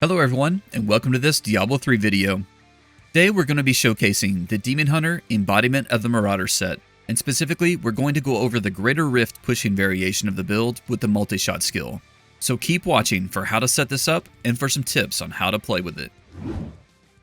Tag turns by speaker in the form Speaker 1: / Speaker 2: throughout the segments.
Speaker 1: Hello everyone, and welcome to this Diablo 3 video. Today we're going to be showcasing the Demon Hunter Embodiment of the Marauder set, and specifically we're going to go over the Greater Rift pushing variation of the build with the Multishot skill. So keep watching for how to set this up and for some tips on how to play with it.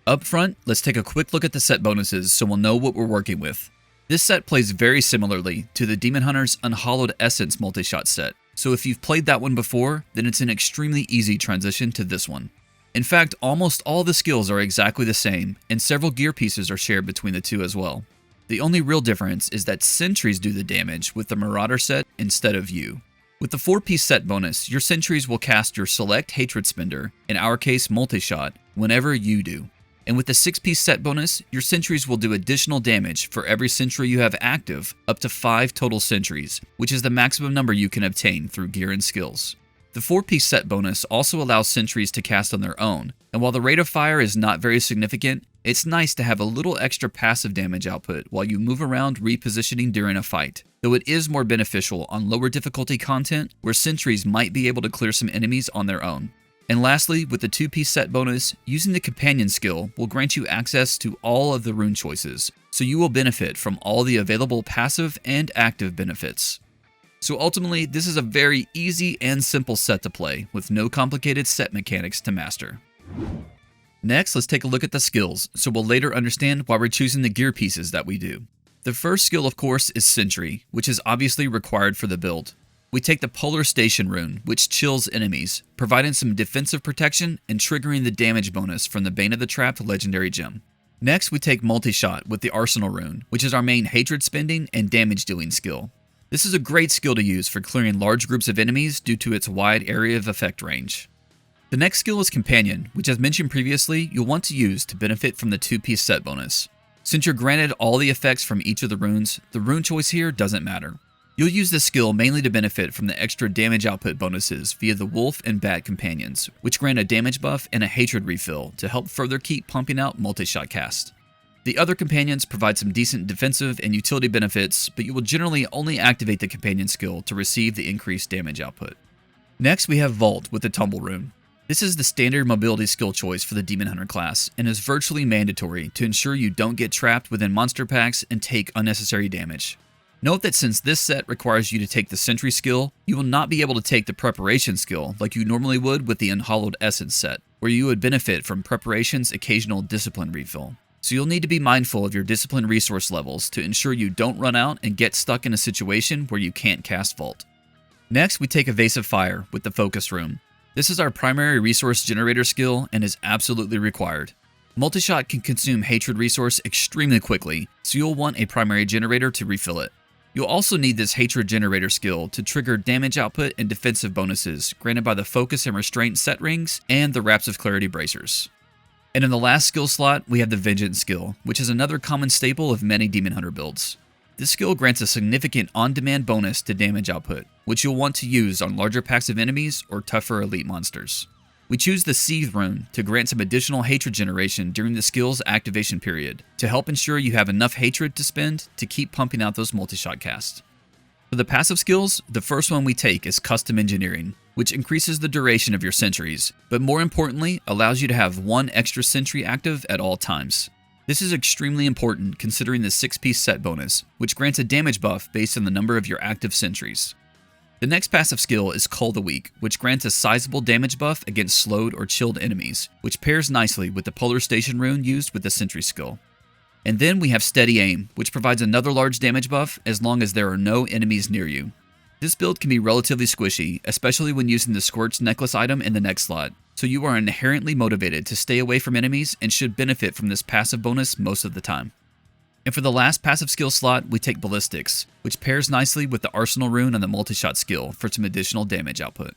Speaker 1: Up front, let's take a quick look at the set bonuses so we'll know what we're working with. This set plays very similarly to the Demon Hunter's Unhallowed Essence Multishot set, so if you've played that one before, then it's an extremely easy transition to this one. In fact, almost all the skills are exactly the same, and several gear pieces are shared between the two as well. The only real difference is that sentries do the damage with the Marauder set instead of you. With the 4-piece set bonus, your sentries will cast your select Hatred Spender, in our case Multishot, whenever you do. And with the 6-piece set bonus, your sentries will do additional damage for every sentry you have active, up to 5 total sentries, which is the maximum number you can obtain through gear and skills. The 4-piece set bonus also allows sentries to cast on their own, and while the rate of fire is not very significant, it's nice to have a little extra passive damage output while you move around repositioning during a fight, though it is more beneficial on lower difficulty content where sentries might be able to clear some enemies on their own. And lastly, with the 2-piece set bonus, using the companion skill will grant you access to all of the rune choices, so you will benefit from all the available passive and active benefits. So ultimately, this is a very easy and simple set to play, with no complicated set mechanics to master. Next, let's take a look at the skills, so we'll later understand why we're choosing the gear pieces that we do. The first skill, of course, is Sentry, which is obviously required for the build. We take the Polar Station rune, which chills enemies, providing some defensive protection and triggering the damage bonus from the Bane of the Trapped legendary gem. Next, we take Multishot with the Arsenal rune, which is our main hatred spending and damage dealing skill. This is a great skill to use for clearing large groups of enemies due to its wide area of effect range. The next skill is Companion, which as mentioned previously, you'll want to use to benefit from the 2-piece set bonus. Since you're granted all the effects from each of the runes, the rune choice here doesn't matter. You'll use this skill mainly to benefit from the extra damage output bonuses via the Wolf and Bat companions, which grant a damage buff and a hatred refill to help further keep pumping out Multishot cast. The other companions provide some decent defensive and utility benefits, but you will generally only activate the companion skill to receive the increased damage output. Next, we have Vault with the Tumble rune. This is the standard mobility skill choice for the Demon Hunter class, and is virtually mandatory to ensure you don't get trapped within monster packs and take unnecessary damage. Note that since this set requires you to take the Sentry skill, you will not be able to take the Preparation skill like you normally would with the Unhallowed Essence set, where you would benefit from Preparation's occasional discipline refill. So you'll need to be mindful of your discipline resource levels to ensure you don't run out and get stuck in a situation where you can't cast Vault. Next, we take Evasive Fire with the Focus rune. This is our primary resource generator skill and is absolutely required. Multishot can consume hatred resource extremely quickly, so you'll want a primary generator to refill it. You'll also need this hatred generator skill to trigger damage output and defensive bonuses granted by the Focus and Restraint set rings and the Wraps of Clarity bracers. And in the last skill slot, we have the Vengeance skill, which is another common staple of many Demon Hunter builds. This skill grants a significant on-demand bonus to damage output, which you'll want to use on larger packs of enemies or tougher elite monsters. We choose the Seethe rune to grant some additional hatred generation during the skill's activation period, to help ensure you have enough hatred to spend to keep pumping out those multi-shot casts. For the passive skills, the first one we take is Custom Engineering, which increases the duration of your sentries, but more importantly, allows you to have one extra sentry active at all times. This is extremely important considering the 6-piece set bonus, which grants a damage buff based on the number of your active sentries. The next passive skill is Cull the Weak, which grants a sizable damage buff against slowed or chilled enemies, which pairs nicely with the Polar Station rune used with the Sentry skill. And then we have Steady Aim, which provides another large damage buff as long as there are no enemies near you. This build can be relatively squishy, especially when using the Scorched Necklace item in the next slot, so you are inherently motivated to stay away from enemies and should benefit from this passive bonus most of the time. And for the last passive skill slot, we take Ballistics, which pairs nicely with the Arsenal rune and the Multishot skill for some additional damage output.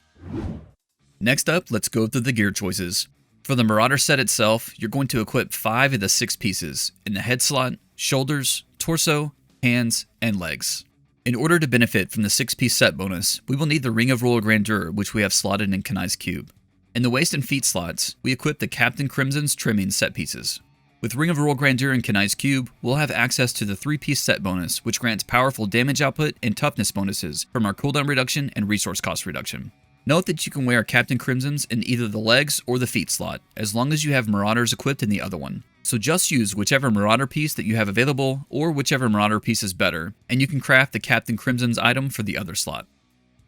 Speaker 1: Next up, let's go through the gear choices. For the Marauder set itself, you're going to equip 5 of the 6 pieces in the head slot, shoulders, torso, hands, and legs. In order to benefit from the 6-piece set bonus, we will need the Ring of Royal Grandeur, which we have slotted in Kanai's cube. In the waist and feet slots, we equip the Captain Crimson's trimming set pieces. With Ring of Royal Grandeur and Kanai's cube, we'll have access to the 3-piece set bonus, which grants powerful damage output and toughness bonuses from our cooldown reduction and resource cost reduction. Note that you can wear Captain Crimson's in either the legs or the feet slot, as long as you have Marauders equipped in the other one. So just use whichever Marauder piece that you have available, or whichever Marauder piece is better, and you can craft the Captain Crimson's item for the other slot.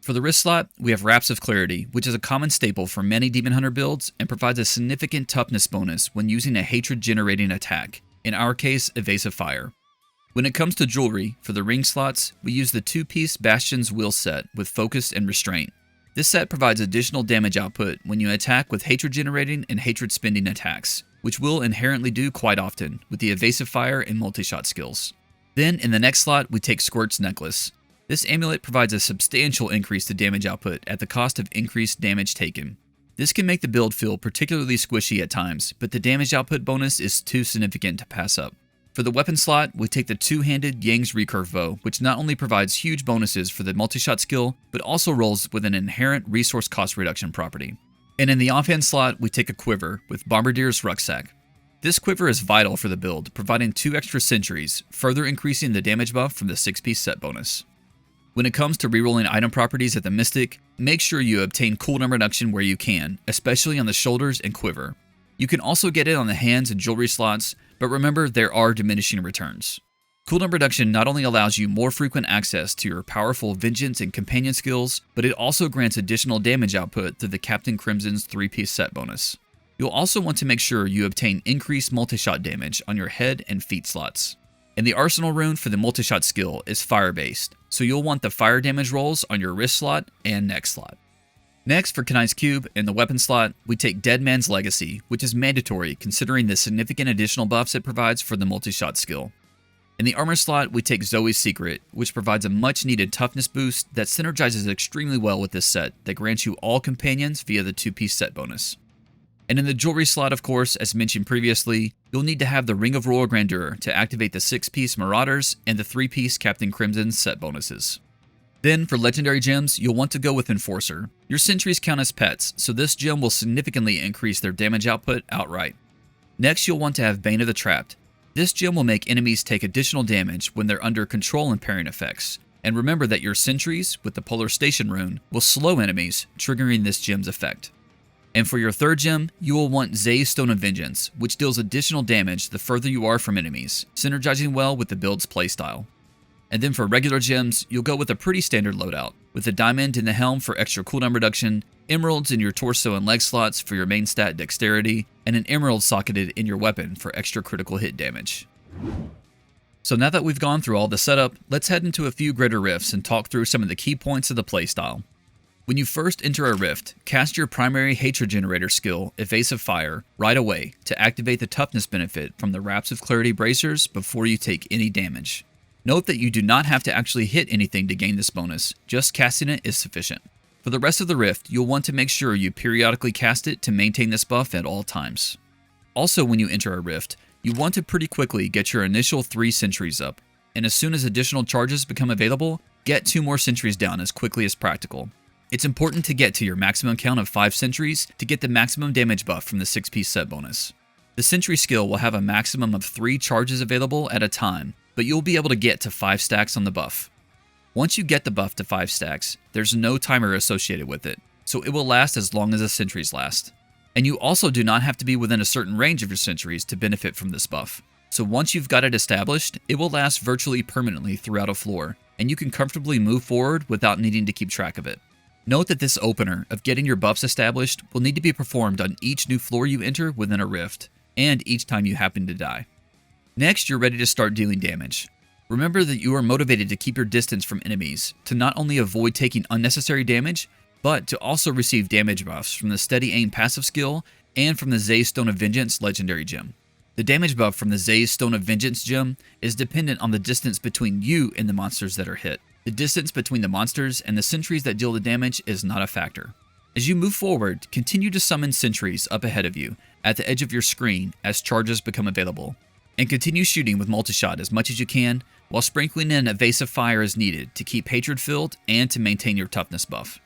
Speaker 1: For the wrist slot, we have Wraps of Clarity, which is a common staple for many Demon Hunter builds and provides a significant toughness bonus when using a hatred-generating attack, in our case, Evasive Fire. When it comes to jewelry, for the ring slots, we use the 2-piece Bastion's Will set with Focus and Restraint. This set provides additional damage output when you attack with hatred-generating and hatred-spending attacks, which will inherently do quite often with the Evasive Fire and Multishot skills. Then, in the next slot, we take Squirt's Necklace. This amulet provides a substantial increase to damage output at the cost of increased damage taken. This can make the build feel particularly squishy at times, but the damage output bonus is too significant to pass up. For the weapon slot, we take the two-handed Yang's Recurve Bow, which not only provides huge bonuses for the Multishot skill, but also rolls with an inherent resource cost reduction property. And in the offhand slot, we take a quiver with Bombardier's Rucksack. This quiver is vital for the build, providing 2 extra sentries, further increasing the damage buff from the 6-piece set bonus. When it comes to rerolling item properties at the Mystic, make sure you obtain cooldown reduction where you can, especially on the shoulders and quiver. You can also get it on the hands and jewelry slots, but remember there are diminishing returns. Cooldown reduction not only allows you more frequent access to your powerful Vengeance and Companion skills, but it also grants additional damage output through the Captain Crimson's 3-piece set bonus. You'll also want to make sure you obtain increased multi-shot damage on your head and feet slots. And the Arsenal rune for the multi-shot skill is fire-based, so you'll want the fire damage rolls on your wrist slot and neck slot. Next, for Kanai's Cube, in the weapon slot, we take Dead Man's Legacy, which is mandatory considering the significant additional buffs it provides for the multi-shot skill. In the armor slot, we take Zoe's Secret, which provides a much-needed toughness boost that synergizes extremely well with this set that grants you all companions via the 2-piece set bonus. And in the jewelry slot, of course, as mentioned previously, you'll need to have the Ring of Royal Grandeur to activate the 6-piece Marauders and the 3-piece Captain Crimson set bonuses. Then, for legendary gems, you'll want to go with Enforcer. Your sentries count as pets, so this gem will significantly increase their damage output outright. Next, you'll want to have Bane of the Trapped. This gem will make enemies take additional damage when they're under control and parrying effects. And remember that your sentries, with the Polar Station rune, will slow enemies, triggering this gem's effect. And for your third gem, you will want Zay's Stone of Vengeance, which deals additional damage the further you are from enemies, synergizing well with the build's playstyle. And then for regular gems, you'll go with a pretty standard loadout, with a diamond in the helm for extra cooldown reduction, emeralds in your torso and leg slots for your main stat dexterity, and an emerald socketed in your weapon for extra critical hit damage. So now that we've gone through all the setup, let's head into a few greater rifts and talk through some of the key points of the playstyle. When you first enter a rift, cast your primary hatred generator skill, Evasive Fire, right away to activate the toughness benefit from the Wraps of Clarity bracers before you take any damage. Note that you do not have to actually hit anything to gain this bonus, just casting it is sufficient. For the rest of the rift, you'll want to make sure you periodically cast it to maintain this buff at all times. Also, when you enter a rift, you want to pretty quickly get your initial 3 sentries up, and as soon as additional charges become available, get 2 more sentries down as quickly as practical. It's important to get to your maximum count of 5 sentries to get the maximum damage buff from the 6-piece set bonus. The sentry skill will have a maximum of 3 charges available at a time, but you'll be able to get to 5 stacks on the buff. Once you get the buff to 5 stacks, there's no timer associated with it, so it will last as long as the sentries last. And you also do not have to be within a certain range of your sentries to benefit from this buff. So once you've got it established, it will last virtually permanently throughout a floor, and you can comfortably move forward without needing to keep track of it. Note that this opener of getting your buffs established will need to be performed on each new floor you enter within a rift, and each time you happen to die. Next, you're ready to start dealing damage. Remember that you are motivated to keep your distance from enemies, to not only avoid taking unnecessary damage, but to also receive damage buffs from the Steady Aim passive skill and from the Zay's Stone of Vengeance legendary gem. The damage buff from the Zay's Stone of Vengeance gem is dependent on the distance between you and the monsters that are hit. The distance between the monsters and the sentries that deal the damage is not a factor. As you move forward, continue to summon sentries up ahead of you, at the edge of your screen as charges become available. And continue shooting with Multishot as much as you can, while sprinkling in Evasive Fire as needed to keep hatred filled and to maintain your toughness buff.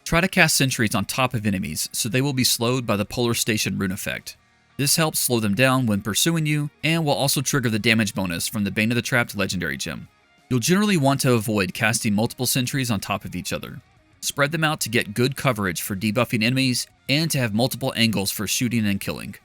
Speaker 1: Try to cast sentries on top of enemies so they will be slowed by the Polar Station rune effect. This helps slow them down when pursuing you, and will also trigger the damage bonus from the Bane of the Trapped legendary gem. You'll generally want to avoid casting multiple sentries on top of each other. Spread them out to get good coverage for debuffing enemies and to have multiple angles for shooting and killing.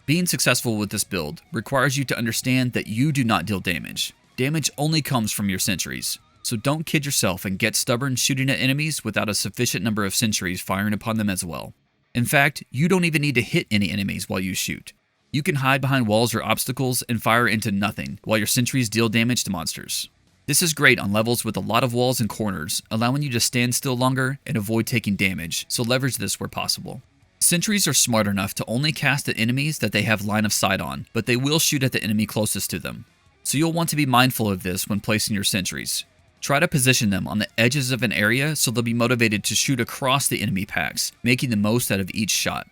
Speaker 1: Being successful with this build requires you to understand that you do not deal damage. Damage only comes from your sentries, so don't kid yourself and get stubborn shooting at enemies without a sufficient number of sentries firing upon them as well. In fact, you don't even need to hit any enemies while you shoot. You can hide behind walls or obstacles and fire into nothing while your sentries deal damage to monsters. This is great on levels with a lot of walls and corners, allowing you to stand still longer and avoid taking damage, so leverage this where possible. Sentries are smart enough to only cast at enemies that they have line of sight on, but they will shoot at the enemy closest to them. So you'll want to be mindful of this when placing your sentries. Try to position them on the edges of an area so they'll be motivated to shoot across the enemy packs, making the most out of each shot.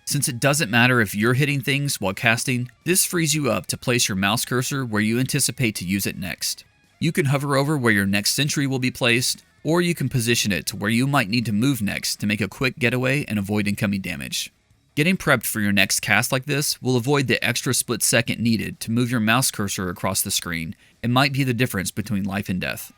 Speaker 1: Since it doesn't matter if you're hitting things while casting, this frees you up to place your mouse cursor where you anticipate to use it next. You can hover over where your next sentry will be placed, or you can position it to where you might need to move next to make a quick getaway and avoid incoming damage. Getting prepped for your next cast like this will avoid the extra split second needed to move your mouse cursor across the screen and might be the difference between life and death.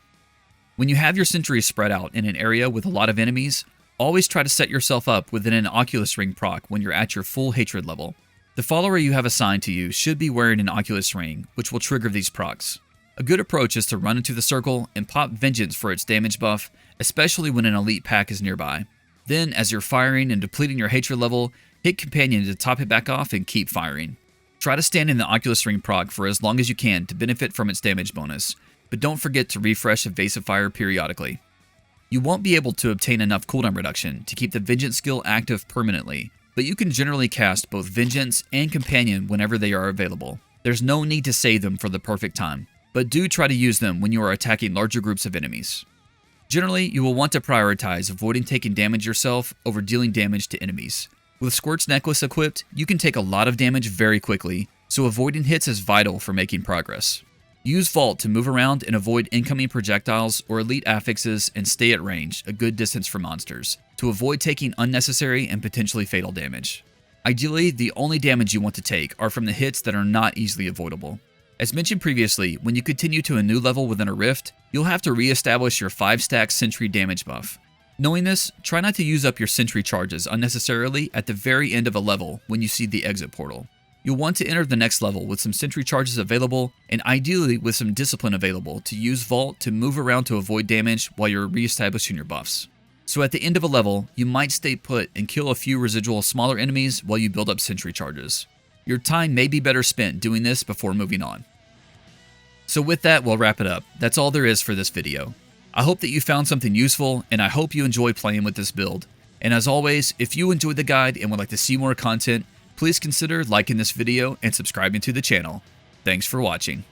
Speaker 1: When you have your sentries spread out in an area with a lot of enemies, always try to set yourself up within an Oculus Ring proc when you're at your full hatred level. The follower you have assigned to you should be wearing an Oculus Ring, which will trigger these procs. A good approach is to run into the circle and pop Vengeance for its damage buff, especially when an elite pack is nearby. Then, as you're firing and depleting your hatred level, hit Companion to top it back off and keep firing. Try to stand in the Oculus Ring proc for as long as you can to benefit from its damage bonus, but don't forget to refresh Evasive Fire periodically. You won't be able to obtain enough cooldown reduction to keep the Vengeance skill active permanently, but you can generally cast both Vengeance and Companion whenever they are available. There's no need to save them for the perfect time, but do try to use them when you are attacking larger groups of enemies. Generally, you will want to prioritize avoiding taking damage yourself over dealing damage to enemies. With Squirt's Necklace equipped, you can take a lot of damage very quickly, so avoiding hits is vital for making progress. Use Vault to move around and avoid incoming projectiles or elite affixes and stay at range, a good distance from monsters, to avoid taking unnecessary and potentially fatal damage. Ideally, the only damage you want to take are from the hits that are not easily avoidable. As mentioned previously, when you continue to a new level within a rift, you'll have to re-establish your 5-stack sentry damage buff. Knowing this, try not to use up your sentry charges unnecessarily at the very end of a level when you see the exit portal. You'll want to enter the next level with some sentry charges available, and ideally with some discipline available to use Vault to move around to avoid damage while you're re-establishing your buffs. So at the end of a level, you might stay put and kill a few residual smaller enemies while you build up sentry charges. Your time may be better spent doing this before moving on. So with that, we'll wrap it up. That's all there is for this video. I hope that you found something useful, and I hope you enjoy playing with this build. And as always, if you enjoyed the guide and would like to see more content, please consider liking this video and subscribing to the channel. Thanks for watching.